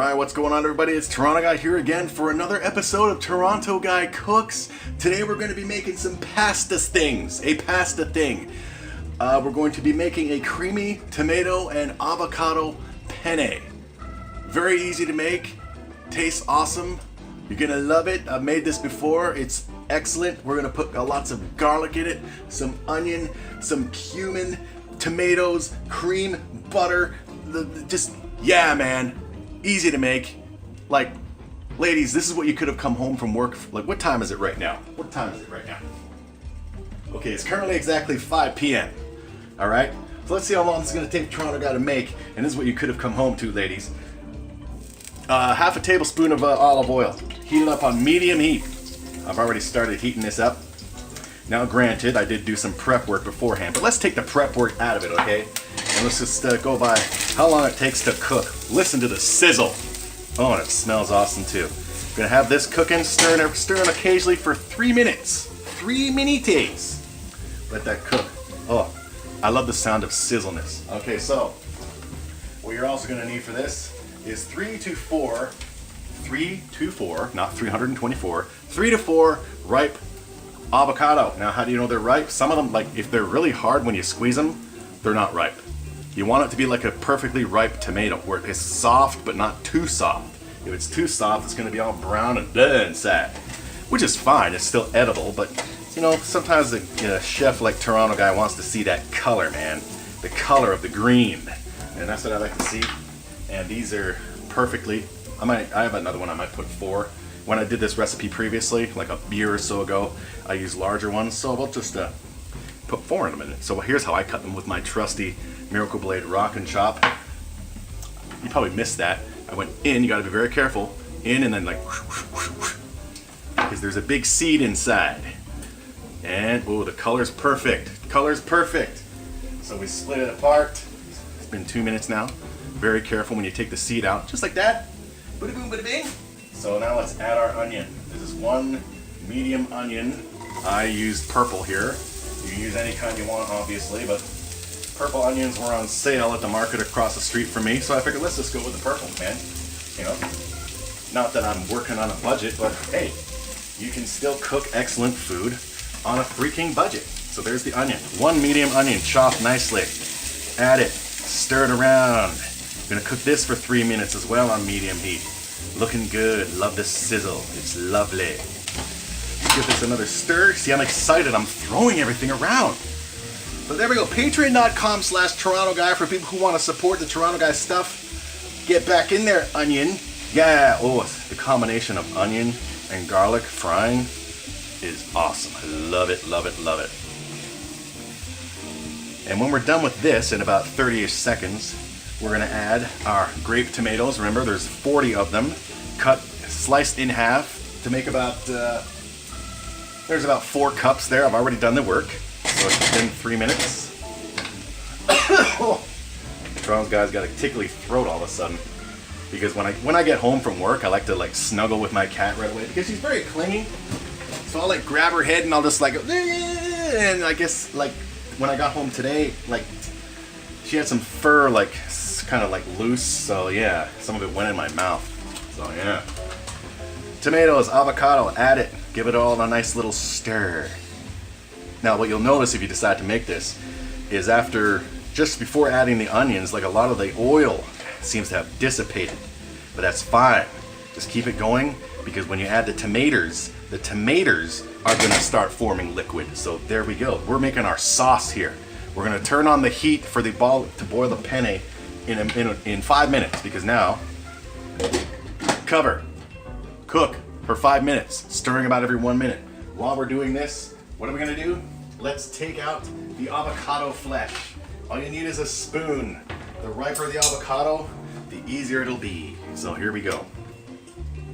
Alright, what's going on everybody? It's Toronto Guy here again for another episode of Toronto Guy Cooks. Today we're going to be making some pasta things. A pasta thing. We're going to be making a creamy tomato and avocado penne. Very easy to make. Tastes awesome. You're going to love it. I've made this before. It's excellent. We're going to put lots of garlic in it, some onion, some cumin, tomatoes, cream, butter. Yeah, man. Easy to make. Like, ladies, this is what you could have come home from work. Like, what time is it right now? What time is it right now? Okay, it's currently exactly 5 p.m. Alright? So let's see how long this is going to take Toronto Guy to make. And this is what you could have come home to, ladies. Half a tablespoon of olive oil. Heat it up on medium heat. I've already started heating this up. Now, granted, I did do some prep work beforehand, but let's take the prep work out of it, okay? And let's just go by how long it takes to cook. Listen to the sizzle. Oh, and it smells awesome too. Gonna have this cooking, stirring occasionally for 3 minutes. 3 minutes. Let that cook. Oh, I love the sound of sizzleness. Okay, so what you're also gonna need for this is 3 to 4, not 324, 3 to 4 ripe avocado. Now, how do you know they're ripe? Some of them, like, if they're really hard when you squeeze them, they're not ripe. You want it to be like a perfectly ripe tomato, where it's soft but not too soft. If it's too soft, it's going to be all brown and blah inside, which is fine. It's still edible, but you know, sometimes a chef like Toronto Guy wants to see that color, man, the color of the green, and that's what I like to see. And these are perfectly. I have another one. I might put 4. When I did this recipe previously, like a year or so ago, I used larger ones, so I'll just put 4 in a minute. So here's how I cut them with my trusty Miracle Blade Rock and Chop. You probably missed that. I went in, you gotta be very careful, in and then like, because there's a big seed inside. And, oh, the color's perfect. Color's perfect. So we split it apart. It's been 2 minutes now. Very careful when you take the seed out, just like that. Bada boom, bada bing. So now let's add our onion. This is 1 medium onion. I used purple here. You can use any kind you want, obviously, but purple onions were on sale at the market across the street from me, so I figured let's just go with the purple, man. You know, not that I'm working on a budget, but hey, you can still cook excellent food on a freaking budget. So there's the onion. 1 medium onion chopped nicely. Add it, stir it around. I'm gonna cook this for 3 minutes as well on medium heat. Looking good. Love the sizzle. It's lovely. Give this another stir. See, I'm excited. I'm throwing everything around. So there we go. Patreon.com/Toronto Guy for people who want to support the Toronto Guy stuff. Get back in there, onion. Yeah. Oh, the combination of onion and garlic frying is awesome. I love it, love it, love it. And when we're done with this in about 30-ish seconds, we're going to add our grape tomatoes. Remember, there's 40 of them, sliced in half to make about, there's about 4 cups there. I've already done the work, so it's been 3 minutes. Toronto Guy's got a tickly throat all of a sudden, because when I get home from work, I like to like snuggle with my cat right away, because she's very clingy. So I'll like grab her head and I'll just like, and I guess like when I got home today, like she had some fur like kind of like loose, so yeah, some of it went in my mouth. So yeah. Tomatoes, avocado, add it. Give it all a nice little stir. Now what you'll notice if you decide to make this is just before adding the onions, like a lot of the oil seems to have dissipated. But that's fine. Just keep it going, because when you add the tomatoes are gonna start forming liquid. So there we go. We're making our sauce here. We're gonna turn on the heat for the ball to boil the penne in 5 minutes, because now, cover, cook for 5 minutes, stirring about every 1 minute. While we're doing this, what are we gonna do? Let's take out the avocado flesh. All you need is a spoon. The riper the avocado, the easier it'll be. So here we go.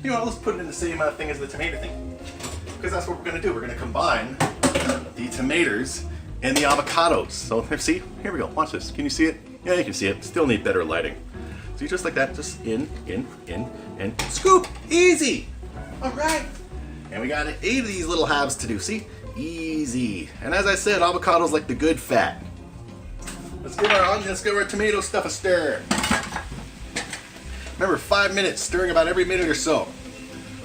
You know, let's put it in the same thing as the tomato thing, because that's what we're gonna do. We're gonna combine the tomatoes and the avocados. So see, here we go. Watch this. Can you see it? Yeah, you can see it. Still need better lighting. So you just like that, just in, and scoop. Easy. All right. And we got 8 of these little halves to do. See? Easy. And as I said, avocado's like the good fat. Let's give our tomato stuff a stir. Remember, 5 minutes, stirring about every minute or so.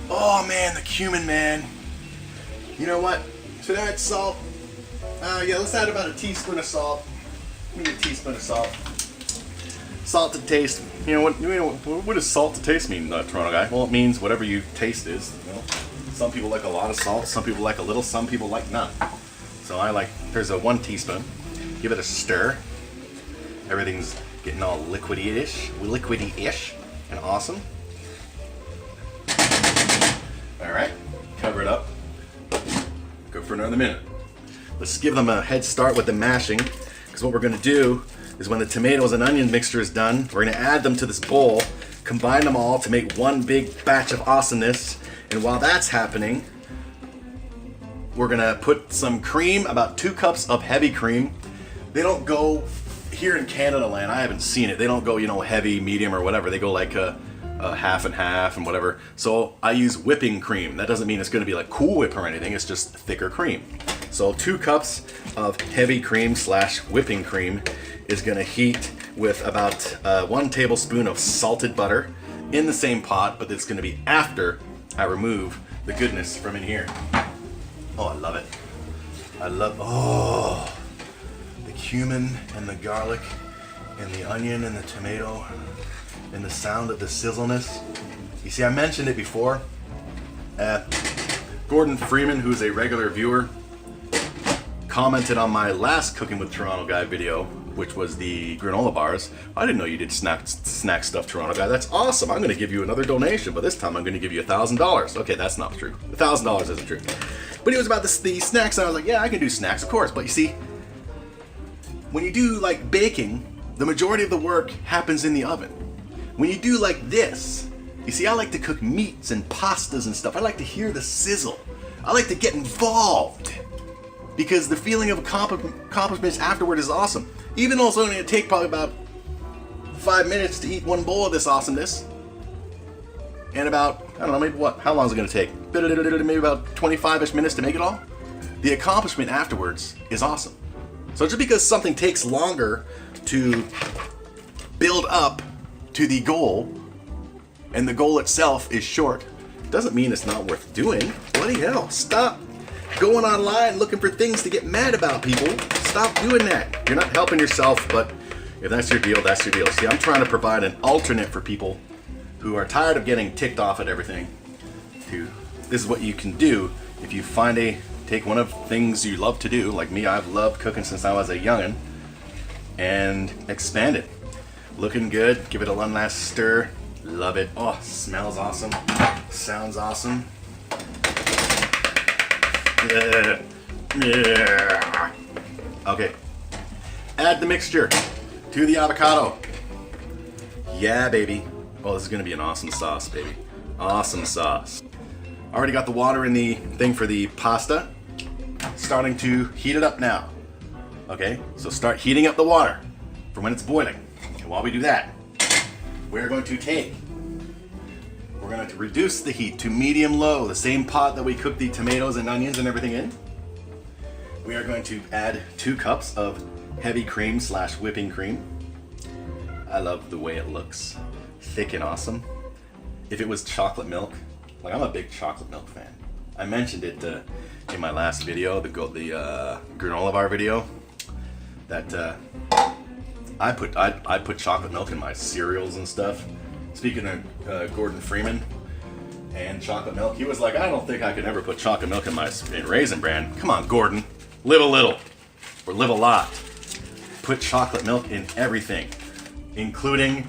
Oh man, the cumin, man. You know what? Should I add salt? Yeah, let's add about a teaspoon of salt. Maybe a teaspoon of salt. Salt to taste. You know what does salt to taste mean, Toronto guy? Well, it means whatever you taste is. You know, some people like a lot of salt. Some people like a little. Some people like none. So I like. There's a 1 teaspoon. Give it a stir. Everything's getting all liquidy-ish, and awesome. All right, cover it up. Go for another minute. Let's give them a head start with the mashing, because what we're going to do is when the tomatoes and onion mixture is done, we're going to add them to this bowl, combine them all to make one big batch of awesomeness. And while that's happening, we're going to put some cream, about 2 cups of heavy cream. They don't go, here in Canada land, I haven't seen it, they don't go, you know, heavy, medium, or whatever. They go like a half and half and whatever. So I use whipping cream. That doesn't mean it's going to be like Cool Whip or anything, it's just thicker cream. So 2 cups of heavy cream slash whipping cream is going to heat with about 1 tablespoon of salted butter in the same pot, but it's going to be after I remove the goodness from in here. Oh, I love it. I love, oh, the cumin and the garlic and the onion and the tomato and the sound of the sizzleness. You see, I mentioned it before. Gordon Freeman, who's a regular viewer, commented on my last Cooking with Toronto Guy video, which was the granola bars. I didn't know you did snack stuff, Toronto Guy. That's awesome. I'm going to give you another donation, but this time I'm going to give you $1,000. Okay, that's not true. $1,000 isn't true. But it was about the snacks, and I was like, yeah, I can do snacks, of course. But you see, when you do like baking, the majority of the work happens in the oven. When you do like this, you see, I like to cook meats and pastas and stuff. I like to hear the sizzle. I like to get involved, because the feeling of accomplishments afterward is awesome. Even though it's only going to take probably about 5 minutes to eat 1 bowl of this awesomeness, and about, I don't know, maybe what, how long is it going to take? Maybe about 25-ish minutes to make it all? The accomplishment afterwards is awesome. So just because something takes longer to build up to the goal, and the goal itself is short, doesn't mean it's not worth doing. Bloody hell, stop going online looking for things to get mad about, people. Stop doing that. You're not helping yourself, but if that's your deal, that's your deal. See, I'm trying to provide an alternate for people who are tired of getting ticked off at everything. This is what you can do if you take one of things you love to do, like me. I've loved cooking since I was a youngin', and expand it. Looking good, give it a one last stir. Love it. Oh, smells awesome. Sounds awesome. Yeah. Okay. Add the mixture to the avocado. Yeah, baby. Oh, this is gonna be an awesome sauce, baby. Awesome sauce. Already got the water in the thing for the pasta. Starting to heat it up now. Okay, so start heating up the water for when it's boiling. And while we do that, we're going to reduce the heat to medium-low, the same pot that we cooked the tomatoes and onions and everything in. We are going to add 2 cups of heavy cream slash whipping cream. I love the way it looks. Thick and awesome. If it was chocolate milk, like, I'm a big chocolate milk fan. I mentioned it in my last video, the granola bar video, that I put chocolate milk in my cereals and stuff. Speaking of Gordon Freeman and chocolate milk, he was like, I don't think I could ever put chocolate milk in my Raisin Bran. Come on, Gordon, live a little or live a lot. Put chocolate milk in everything, including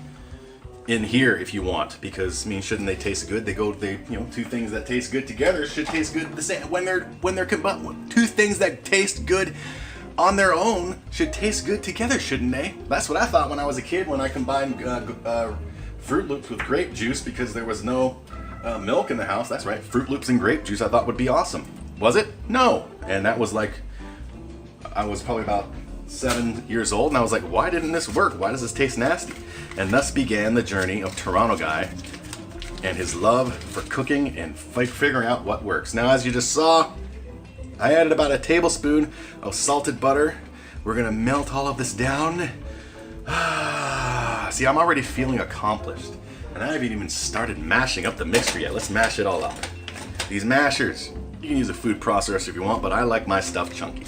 in here if you want, because I mean, shouldn't they taste good? Two things that taste good together should taste good the same when they're combined. 2 things that taste good on their own should taste good together, shouldn't they? That's what I thought when I was a kid, when I combined Fruit Loops with grape juice because there was no milk in the house. That's right, Fruit Loops and grape juice I thought would be awesome. Was it? No. And that was like, I was probably about 7 years old, and I was like, why didn't this work? Why does this taste nasty? And thus began the journey of Toronto Guy and his love for cooking and figuring out what works. Now, as you just saw, I added about a tablespoon of salted butter. We're gonna melt all of this down. See, I'm already feeling accomplished. And I haven't even started mashing up the mixture yet. Let's mash it all up. These mashers, you can use a food processor if you want, but I like my stuff chunky.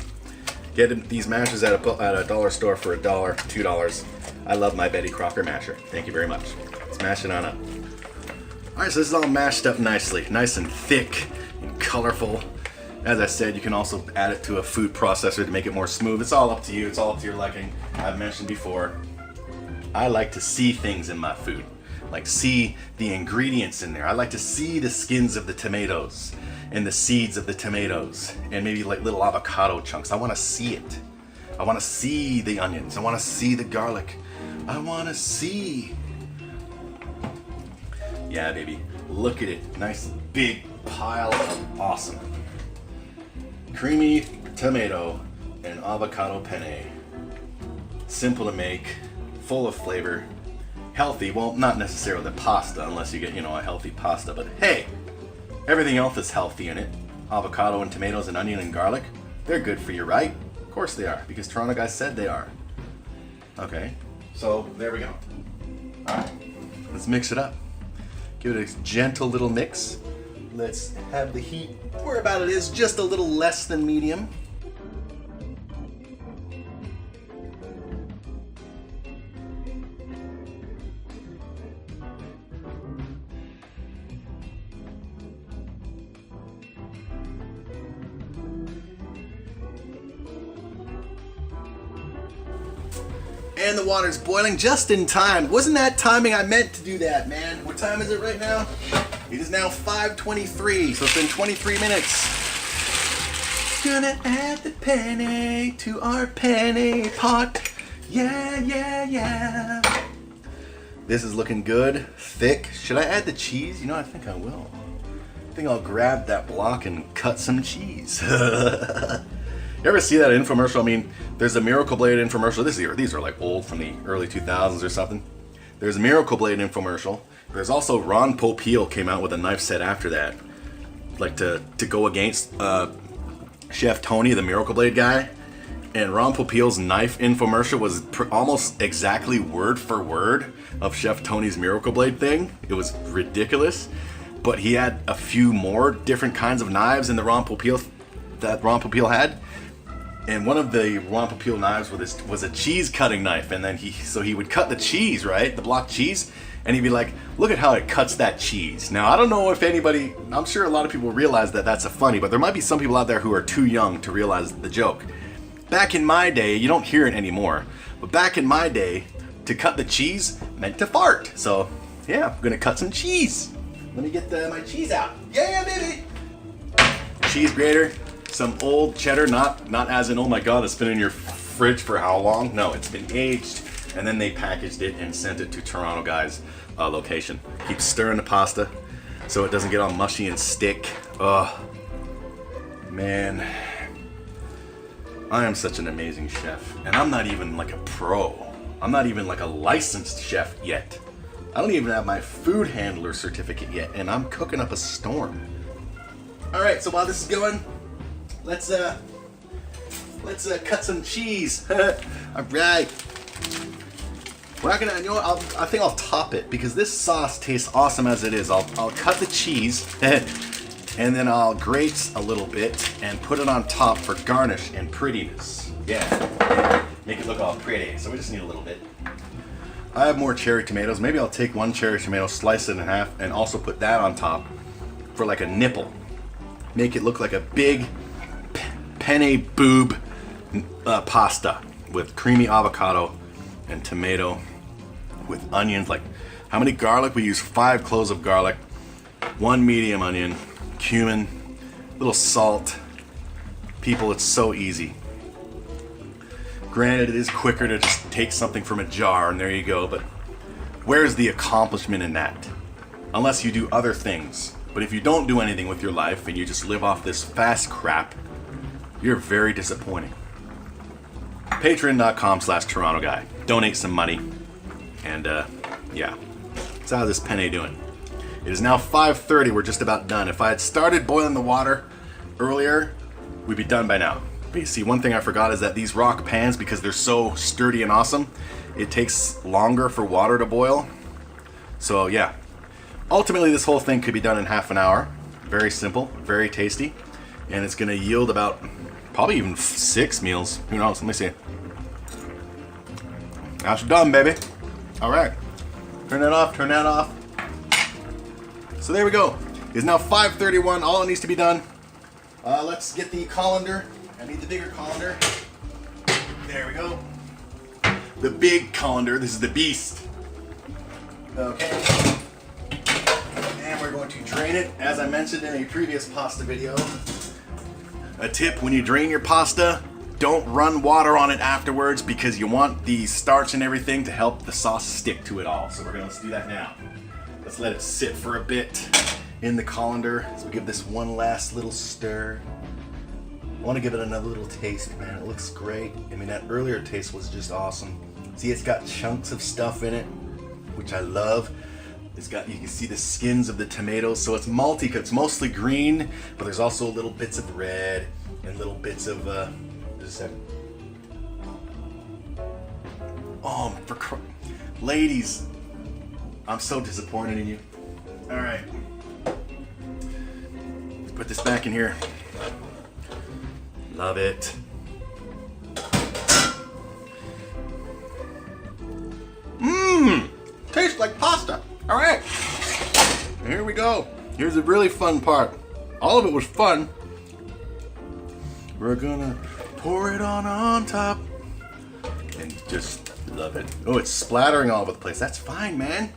Get these mashers at a dollar store for $1, $2. I love my Betty Crocker masher. Thank you very much. Let's mash it on up. All right, so this is all mashed up nicely, nice and thick and colorful. As I said, you can also add it to a food processor to make it more smooth. It's all up to you. It's all up to your liking. I've mentioned before, I like to see things in my food. Like see the ingredients in there. I like to see the skins of the tomatoes and the seeds of the tomatoes and maybe like little avocado chunks. I want to see it. I want to see the onions. I want to see the garlic. I want to see. Yeah, baby. Look at it. Nice big pile of awesome. Creamy tomato and avocado penne. Simple to make, full of flavor. Healthy, well, not necessarily the pasta unless you get, a healthy pasta, but hey, everything else is healthy in it. Avocado and tomatoes and onion and garlic, they're good for you, right? Of course they are, because Toronto guys said they are. Okay, so there we go. All right, let's mix it up. Give it a gentle little mix. Let's have the heat where about it is, just a little less than medium. And the water's boiling just in time. Wasn't that timing? I meant to do that, man. What time is it right now? It is now 5:23, so it's been 23 minutes. Gonna add the penne to our penne pot. Yeah, yeah, yeah. This is looking good, thick. Should I add the cheese? I think I will. I think I'll grab that block and cut some cheese. You ever see that infomercial? I mean, there's a Miracle Blade infomercial. These are like old from the early 2000s or something. There's a Miracle Blade infomercial. There's also Ron Popeil came out with a knife set after that, like to go against Chef Tony, the Miracle Blade guy. And Ron Popeil's knife infomercial was almost exactly word for word of Chef Tony's Miracle Blade thing. It was ridiculous, but he had a few more different kinds of knives in the Ron Popeil had. And one of the Ron Popeil knives was a cheese cutting knife, and then he would cut the cheese, right, the block cheese, and he'd be like, "Look at how it cuts that cheese." Now I don't know if anybody, I'm sure a lot of people realize that that's funny, but there might be some people out there who are too young to realize the joke. Back in my day, you don't hear it anymore, but back in my day, to cut the cheese meant to fart. So yeah, I'm gonna cut some cheese. Let me get my cheese out. Yeah, baby. Cheese grater. Some old cheddar, not as in, oh my god, it's been in your fridge for how long? No, it's been aged, and then they packaged it and sent it to Toronto Guy's location. Keep stirring the pasta so it doesn't get all mushy and stick. Ugh, man, I am such an amazing chef, and I'm not even like a pro. I'm not even like a licensed chef yet. I don't even have my food handler certificate yet, and I'm cooking up a storm. All right, so while this is going, let's cut some cheese. All right. We're not gonna, I think I'll top it because this sauce tastes awesome as it is. I'll cut the cheese and then I'll grate a little bit and put it on top for garnish and prettiness. Yeah, make it look all pretty. So we just need a little bit. I have more cherry tomatoes. Maybe I'll take one cherry tomato, slice it in half, and also put that on top for like a nipple. Make it look like a big penne boob pasta with creamy avocado and tomato with onions. Like, how many garlic? We use 5 cloves of garlic, 1 medium onion, cumin, a little salt. People, it's so easy. Granted, it is quicker to just take something from a jar and there you go, but where's the accomplishment in that? Unless you do other things. But if you don't do anything with your life and you just live off this fast crap, you're very disappointing. Patreon.com/Toronto Guy. Donate some money. And yeah. So how's this penne doing? It is now 5:30. We're just about done. If I had started boiling the water earlier, we'd be done by now. But you see, one thing I forgot is that these rock pans, because they're so sturdy and awesome, it takes longer for water to boil. So yeah, ultimately this whole thing could be done in half an hour. Very simple, very tasty, and it's gonna yield about probably even 6 meals. Who knows? Let me see. That's done, baby. All right, turn that off. Turn that off. So there we go. It's now 5:31. All it needs to be done. Let's get the colander. I need the bigger colander. There we go. The big colander. This is the beast. Okay. And we're going to drain it, as I mentioned in a previous pasta video. A tip: when you drain your pasta, don't run water on it afterwards, because you want the starch and everything to help the sauce stick to it all. So let's do that now. Let's let it sit for a bit in the colander. So we give this one last little stir. I want to give it another little taste, man. It looks great. I mean, that earlier taste was just awesome. See, it's got chunks of stuff in it, which I love. It's got, you can see the skins of the tomatoes, so it's multi, it's mostly green, but there's also little bits of red and little bits of, just a second. Oh, ladies, I'm so disappointed in you. All right, put this back in here. Love it. Mmm, tastes like pasta. All right, here we go. Here's the really fun part. All of it was fun. We're gonna pour it on top and just love it. Oh, it's splattering all over the place. That's fine, man.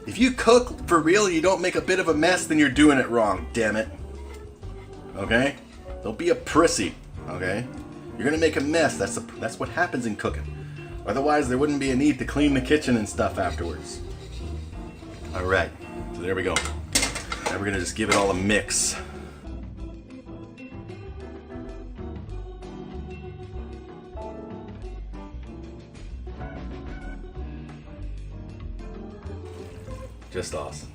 If you cook for real, you don't make a bit of a mess, then you're doing it wrong, damn it. Okay? Don't be a prissy, okay? You're gonna make a mess. That's what happens in cooking. Otherwise, there wouldn't be a need to clean the kitchen and stuff afterwards. All right, so there we go. Now we're gonna just give it all a mix. Just awesome,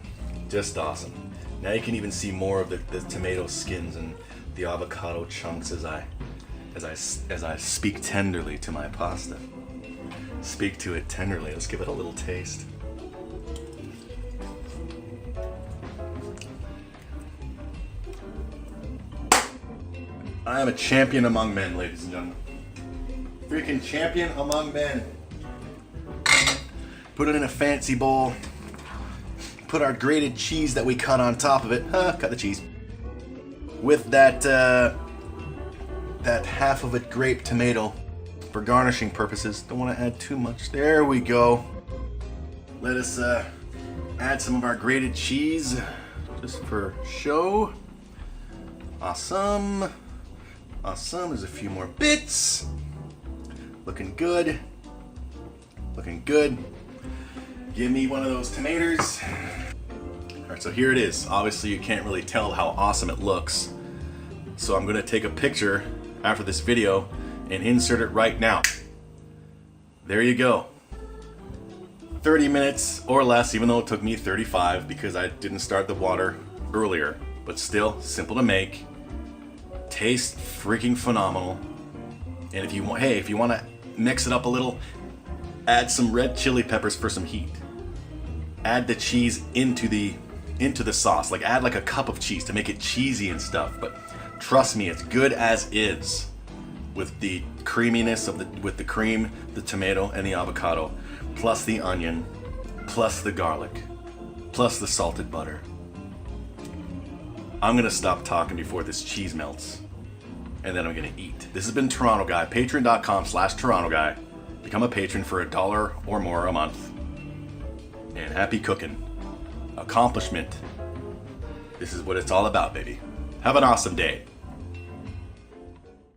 just awesome. Now you can even see more of the tomato skins and the avocado chunks as I speak tenderly to my pasta. Speak to it tenderly. Let's give it a little taste. I am a champion among men, ladies and gentlemen. Freaking champion among men. Put it in a fancy bowl. Put our grated cheese that we cut on top of it. Cut the cheese. With that half of a grape tomato for garnishing purposes. Don't want to add too much. There we go. Let us add some of our grated cheese just for show. Awesome. Awesome. There's a few more bits. Looking good. Looking good. Give me one of those tomatoes. Alright, so here it is. Obviously you can't really tell how awesome it looks. So I'm gonna take a picture after this video and insert it right now. There you go. 30 minutes or less, even though it took me 35 because I didn't start the water earlier. But still, simple to make. Tastes freaking phenomenal. And if you want, hey, if you want to mix it up a little, add some red chili peppers for some heat. Add the cheese into the sauce. Like add like a cup of cheese to make it cheesy and stuff. But trust me, it's good as is with the creaminess of with the cream, the tomato, and the avocado, plus the onion, plus the garlic, plus the salted butter. I'm gonna stop talking before this cheese melts, and then I'm gonna eat. This has been Toronto Guy. Patreon.com/Toronto Guy. Become a patron for $1 or more a month. And happy cooking. Accomplishment. This is what it's all about, baby. Have an awesome day.